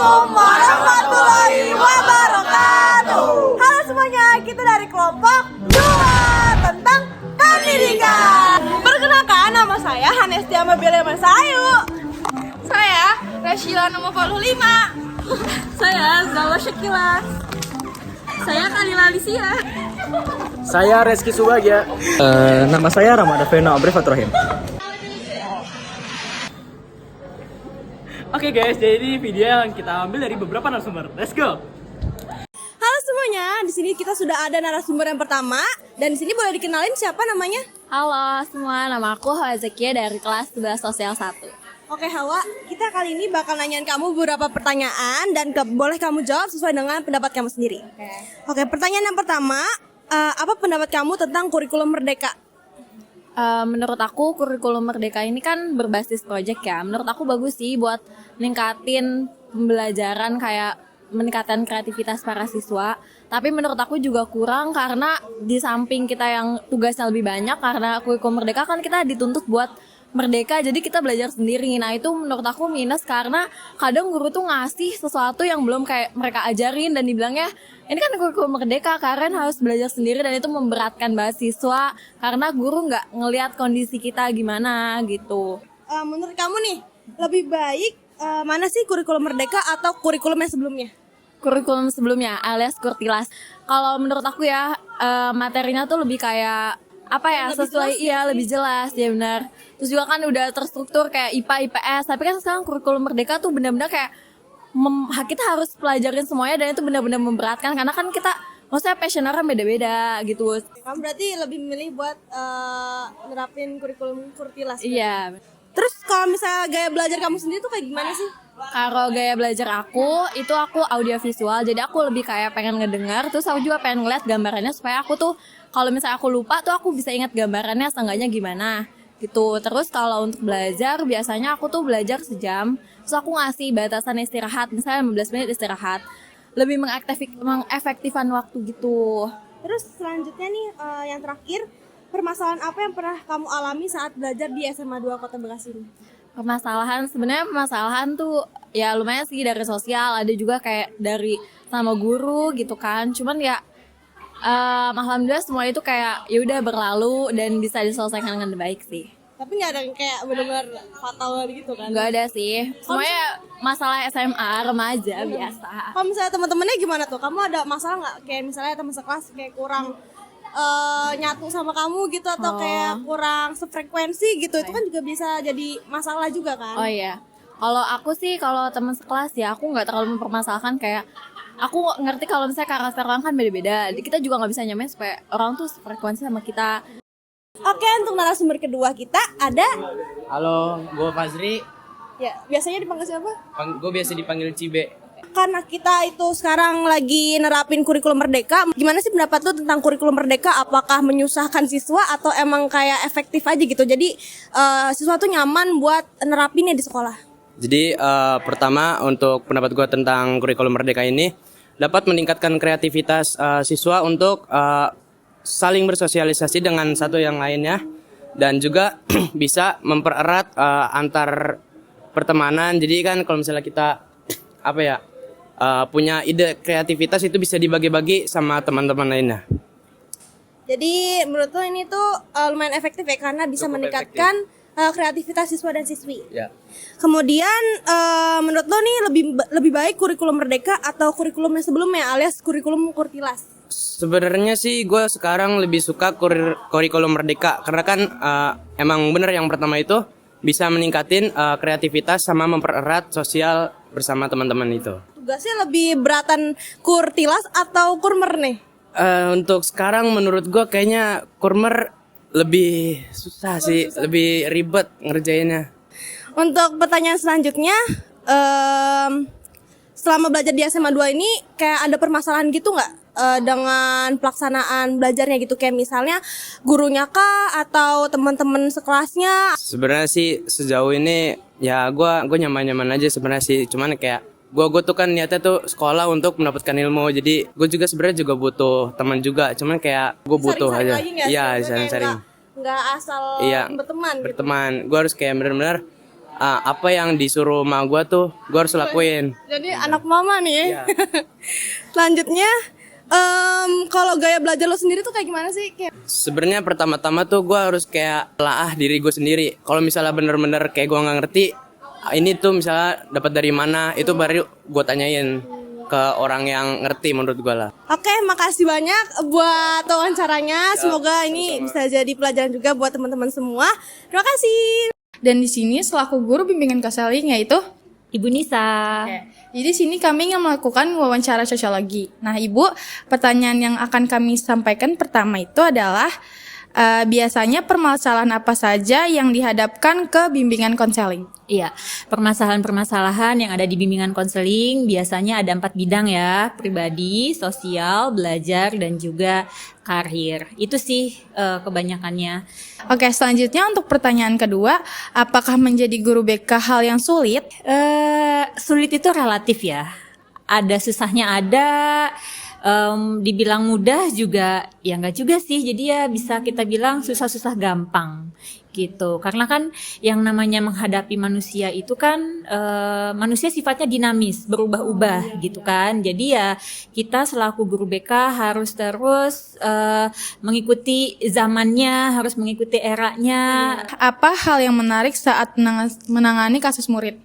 Assalamualaikum warahmatullahi wabarakatuh. Halo semuanya, kita dari kelompok 2 tentang pendidikan. Perkenalkan, nama saya Hanestia Mabila Masayu. Saya Rashila nomor 45. Saya Zala Syakila. Saya Kalila Alicia. Saya Reski Subagia. Nama saya Ramada Vena Abrefatrohim. Oke guys, jadi video yang kita ambil dari beberapa narasumber. Let's go. Halo semuanya, di sini kita sudah ada narasumber yang pertama dan di sini boleh dikenalin siapa namanya? Halo semua, nama aku Hawa Zakia dari kelas 11 Sosial 1. Oke Hawa, kita kali ini bakal nanyain kamu beberapa pertanyaan dan boleh kamu jawab sesuai dengan pendapat kamu sendiri. Oke, pertanyaan yang pertama, apa pendapat kamu tentang kurikulum merdeka? Menurut aku kurikulum Merdeka ini kan berbasis proyek ya. Menurut aku bagus sih buat ningkatin pembelajaran, kayak meningkatkan kreativitas para siswa. Tapi menurut aku juga kurang karena di samping kita yang tugasnya lebih banyak, karena kurikulum Merdeka kan kita dituntut buat merdeka, jadi kita belajar sendiri. Nah itu menurut aku minus karena kadang guru tuh ngasih sesuatu yang belum kayak mereka ajarin dan dibilangnya ini kan kurikulum merdeka, kalian harus belajar sendiri, dan itu memberatkan mahasiswa karena guru nggak ngelihat kondisi kita gimana gitu. Menurut kamu nih, lebih baik mana sih kurikulum merdeka atau kurikulum yang sebelumnya? Kurikulum sebelumnya alias kurtilas. Kalau menurut aku ya materinya tuh lebih kayak apa ya, lebih sesuai jelas, iya lebih jelas ya benar. Terus juga kan udah terstruktur kayak IPA IPS, tapi kan sekarang kurikulum merdeka tuh benar-benar kayak kita harus pelajarin semuanya, dan itu benar-benar memberatkan karena kan kita maksudnya passionnya kan beda-beda gitu. Kamu berarti lebih memilih buat nerapin kurikulum kurtilas? Iya. Terus kalau misalnya gaya belajar kamu sendiri tuh kayak gimana sih? Kalau gaya belajar aku audiovisual, jadi aku lebih kayak pengen ngedengar, terus aku juga pengen ngeliat gambarannya supaya aku tuh kalau misalnya aku lupa tuh aku bisa ingat gambarannya seenggaknya gimana gitu. Terus kalau untuk belajar biasanya aku tuh belajar sejam, terus aku ngasih batasan istirahat misalnya 15 menit istirahat, lebih mengefektifkan waktu gitu. Terus selanjutnya nih yang terakhir, permasalahan apa yang pernah kamu alami saat belajar di SMA 2 Kota Bekasi ini? Permasalahan tuh ya lumayan sih, dari sosial, ada juga kayak dari sama guru gitu kan. Cuman ya alhamdulillah semua itu kayak ya udah berlalu dan bisa diselesaikan dengan baik sih. Tapi nggak ada yang kayak benar-benar fatal gitu kan? Nggak ada sih, semuanya masalah SMA remaja biasa. Kalau misalnya teman-temannya gimana tuh? Kamu ada masalah nggak? Kayak misalnya teman sekelas kayak kurang nyatu sama kamu gitu, atau kayak kurang sefrekuensi gitu, itu kan juga bisa jadi masalah juga kan? Oh iya, kalau aku sih kalau teman sekelas ya aku nggak terlalu mempermasalahkan, kayak aku ngerti kalau misalnya karakter orang kan beda-beda, kita juga nggak bisa nyamain supaya orang tuh sefrekuensi sama kita. Oke, untuk narasumber kedua kita ada. Halo, gue Fazri. Ya, biasanya dipanggil siapa? Gue biasa dipanggil Cibe. Karena kita itu sekarang lagi nerapin kurikulum merdeka, gimana sih pendapat lu tentang kurikulum merdeka? Apakah menyusahkan siswa atau emang kayak efektif aja gitu? Jadi siswa tuh nyaman buat nerapinnya di sekolah. Jadi pertama untuk pendapat gue tentang kurikulum merdeka ini dapat meningkatkan kreativitas siswa untuk saling bersosialisasi dengan satu yang lainnya, dan juga bisa mempererat antar pertemanan. Jadi kan kalau misalnya kita punya ide kreativitas itu bisa dibagi-bagi sama teman-teman lainnya. Jadi menurut lo ini tuh lumayan efektif ya, karena bisa Cukup meningkatkan kreativitas siswa dan siswi. Ya. Kemudian menurut lo nih lebih baik kurikulum merdeka atau kurikulum yang sebelumnya alias kurikulum kurtilas? Sebenarnya sih gue sekarang lebih suka kurikulum merdeka karena kan emang bener yang pertama itu bisa meningkatin kreativitas sama mempererat sosial bersama teman-teman itu. Tugasnya lebih beratan kurtilas atau kurmer nih? Untuk sekarang menurut gue kayaknya kurmer lebih susah sih, lebih ribet ngerjainnya. Untuk pertanyaan selanjutnya, selama belajar di SMA 2 ini kayak ada permasalahan gitu nggak dengan pelaksanaan belajarnya gitu? Kayak misalnya gurunya kah atau teman-teman sekelasnya? Sebenarnya sih sejauh ini ya gue nyaman-nyaman aja sebenarnya sih. Cuman kayak gue tuh kan niatnya tuh sekolah untuk mendapatkan ilmu. Jadi gue juga sebenarnya juga butuh teman juga. Cuman kayak gue butuh aja. Iya, saling-saling. Nggak asal berteman. Berteman. Gue harus kayak benar-benar apa yang disuruh ma gue tuh gue harus lakuin. Jadi anak mama nih. Iya. Selanjutnya, kalau gaya belajar lo sendiri tuh kayak gimana sih? Kayak Sebenarnya pertama-tama tuh gue harus kayak telaah diri gue sendiri. Kalau misalnya bener-bener kayak gue nggak ngerti, ini tuh misalnya dapat dari mana, itu baru gue tanyain ke orang yang ngerti menurut gue lah. Oke, makasih banyak buat wawancaranya. Semoga ini bisa jadi pelajaran juga buat teman-teman semua. Terima kasih. Dan di sini selaku guru bimbingan konseling yaitu Ibu Nisa. Jadi di sini kami ingin melakukan wawancara sosiologi. Nah, Ibu, pertanyaan yang akan kami sampaikan pertama itu adalah biasanya permasalahan apa saja yang dihadapkan ke bimbingan konseling? Iya, permasalahan-permasalahan yang ada di bimbingan konseling biasanya ada 4 bidang ya, pribadi, sosial, belajar, dan juga karir. Itu sih kebanyakannya. Oke, selanjutnya untuk pertanyaan kedua, apakah menjadi guru BK hal yang sulit? Sulit itu relatif ya. Ada susahnya ada, dibilang mudah juga, ya enggak juga sih. Jadi ya bisa kita bilang susah-susah gampang gitu. Karena kan yang namanya menghadapi manusia itu kan manusia sifatnya dinamis, berubah-ubah gitu kan. Jadi ya kita selaku guru BK harus terus mengikuti zamannya, harus mengikuti eranya. Apa hal yang menarik saat menangani kasus murid?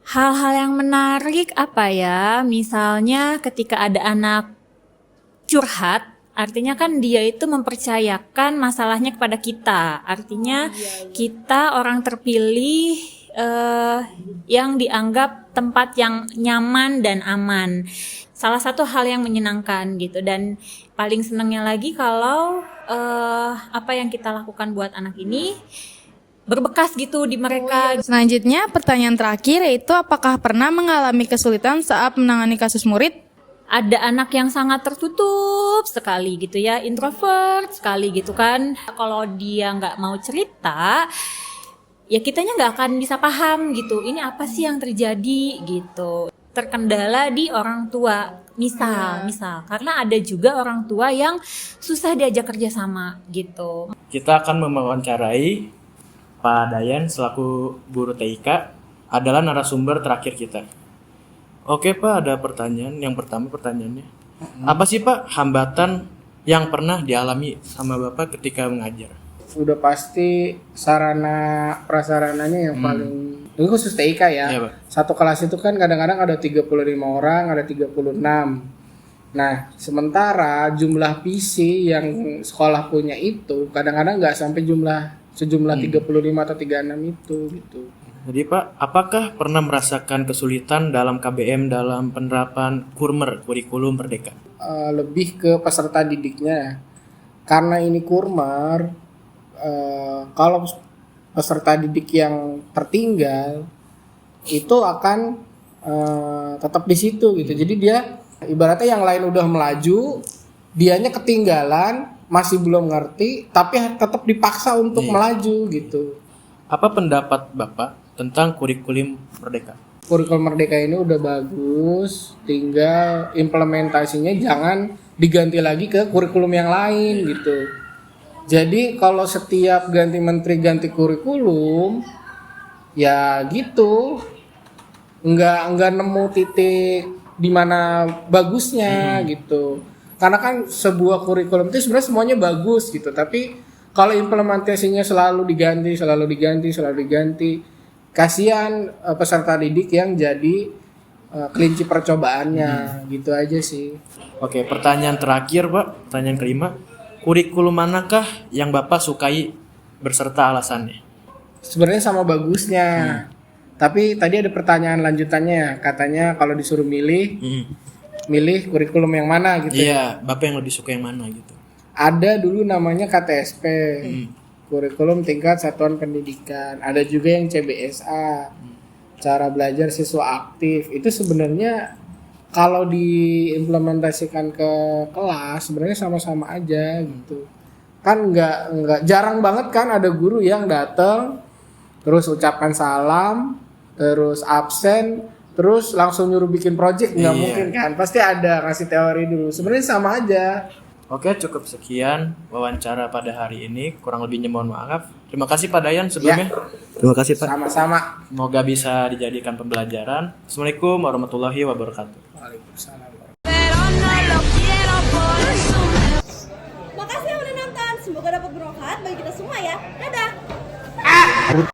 Hal-hal yang menarik apa ya? Misalnya ketika ada anak curhat, artinya kan dia itu mempercayakan masalahnya kepada kita. Artinya kita orang terpilih yang dianggap tempat yang nyaman dan aman. Salah satu hal yang menyenangkan gitu. Dan paling senangnya lagi kalau apa yang kita lakukan buat anak ini berbekas gitu di mereka. Selanjutnya, pertanyaan terakhir yaitu apakah pernah mengalami kesulitan saat menangani kasus murid? Ada anak yang sangat tertutup sekali gitu ya, introvert sekali gitu kan. Kalau dia nggak mau cerita, ya kitanya nggak akan bisa paham gitu. Ini apa sih yang terjadi gitu. Terkendala di orang tua, misal, karena ada juga orang tua yang susah diajak kerjasama gitu. Kita akan mewawancarai Pak Dayan selaku guru TIK adalah narasumber terakhir kita. Oke Pak, ada pertanyaan. Yang pertama pertanyaannya, apa sih Pak hambatan yang pernah dialami sama Bapak ketika mengajar? Udah pasti sarana prasarananya yang paling, ini khusus TIK ya. Iya, Pak. Satu kelas itu kan kadang-kadang ada 35 orang, ada 36. Nah, sementara jumlah PC yang sekolah punya itu kadang-kadang nggak sampai sejumlah 35 atau 36 itu gitu. Jadi Pak, apakah pernah merasakan kesulitan dalam KBM dalam penerapan Kurmer, kurikulum Merdeka? Lebih ke peserta didiknya. Karena ini Kurmer, kalau peserta didik yang tertinggal itu akan tetap di situ gitu. Jadi dia ibaratnya yang lain udah melaju, dianya ketinggalan, masih belum ngerti, tapi tetap dipaksa untuk melaju gitu. Apa pendapat Bapak tentang kurikulum Merdeka? Kurikulum Merdeka ini udah bagus, tinggal implementasinya jangan diganti lagi ke kurikulum yang lain gitu. Jadi kalau setiap ganti menteri ganti kurikulum, ya gitu, nggak nemu titik di mana bagusnya gitu. Karena kan sebuah kurikulum itu sebenarnya semuanya bagus gitu, tapi kalau implementasinya selalu diganti, kasihan peserta didik yang jadi kelinci percobaannya, gitu aja sih. Oke, pertanyaan terakhir Pak, pertanyaan kelima. Kurikulum manakah yang Bapak sukai berserta alasannya? Sebenarnya sama bagusnya, tapi tadi ada pertanyaan lanjutannya, katanya kalau disuruh milih kurikulum yang mana gitu. Iya, Bapak yang lebih suka yang mana gitu? Ada dulu namanya KTSP, kurikulum tingkat satuan pendidikan. Ada juga yang CBSA, cara belajar siswa aktif. Itu sebenarnya kalau diimplementasikan ke kelas sebenarnya sama-sama aja gitu. Kan nggak jarang banget kan ada guru yang datang terus ucapkan salam, terus absen, terus langsung nyuruh bikin project, nggak mungkin kan, pasti ada ngasih teori dulu. Sebenarnya sama aja, Oke, cukup sekian wawancara pada hari ini. Kurang lebihnya mohon maaf. Terima kasih Pak Dayan sebelumnya. Terima kasih Pak. Sama-sama. Semoga bisa dijadikan pembelajaran. Assalamualaikum warahmatullahi wabarakatuh. Waalaikumsalam. Makasih yang udah nonton. Semoga dapat bermanfaat bagi kita semua ya. Dadah.